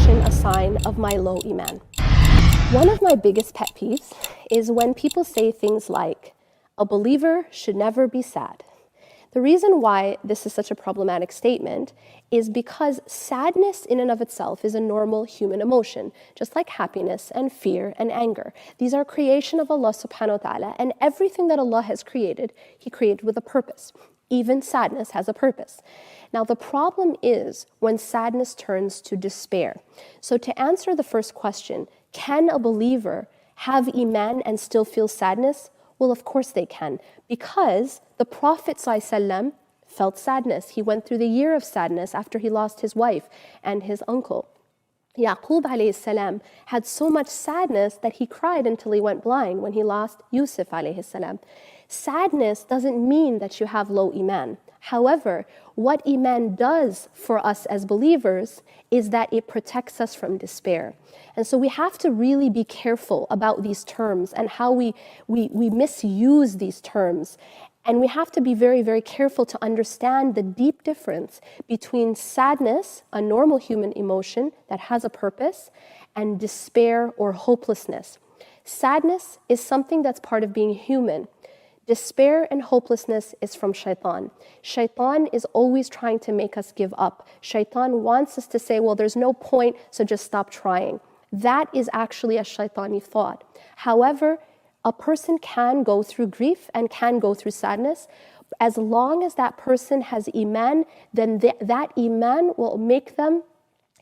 emotion a sign of my low iman? One of my biggest pet peeves is when people say things like, a believer should never be sad. The reason why this is such a problematic statement is because sadness in and of itself is a normal human emotion, just like happiness and fear and anger. These are creation of Allah subhanahu wa ta'ala, and everything that Allah has created, He created with a purpose. Even sadness has a purpose. Now the problem is when sadness turns to despair. So to answer the first question, can a believer have iman and still feel sadness? Well, of course they can, because the Prophet ﷺ felt sadness. He went through the year of sadness after he lost his wife and his uncle. Yaqub alayhi salam had so much sadness that he cried until he went blind when he lost Yusuf alayhi salam. Sadness doesn't mean that you have low iman. However, what iman does for us as believers is that it protects us from despair. And so we have to really be careful about these terms and how we misuse these terms. And we have to be very, very careful to understand the deep difference between sadness, a normal human emotion that has a purpose, and despair or hopelessness. Sadness is something that's part of being human. Despair and hopelessness is from shaitan. Shaitan is always trying to make us give up. Shaitan wants us to say, well, there's no point, so just stop trying. That is actually a shaitani thought. However, a person can go through grief and can go through sadness. As long as that person has iman, then that iman will make them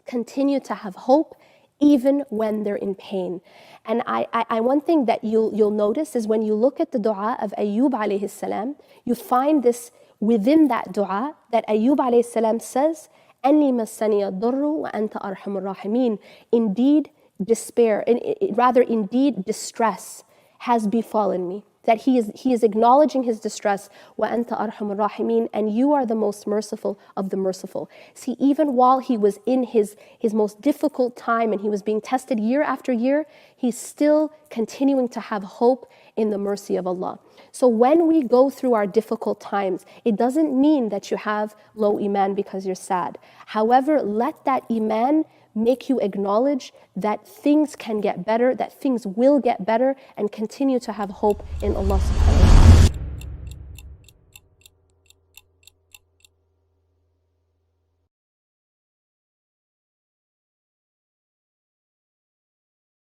continue to have hope even when they're in pain. And one thing that you'll notice is when you look at the dua of Ayyub alayhi salam, you find this within that dua that Ayyub alayhi salam says, أَنِّي مَسَّنِيَ الضُّرُّ وَأَنْتَ أَرْحَمُ الرَّاحِمِينَ. Indeed, despair, indeed distress has befallen me. That he is acknowledging his distress, وَأَنْتَ أَرْحَمُ الرَّاحِمِينَ, and you are the most merciful of the merciful. See, even while he was in his most difficult time and he was being tested year after year, he's still continuing to have hope in the mercy of Allah. So when we go through our difficult times, it doesn't mean that you have low iman because you're sad. However, let that iman make you acknowledge that things can get better, that things will get better, and continue to have hope in Allah subhanahu wa ta'ala.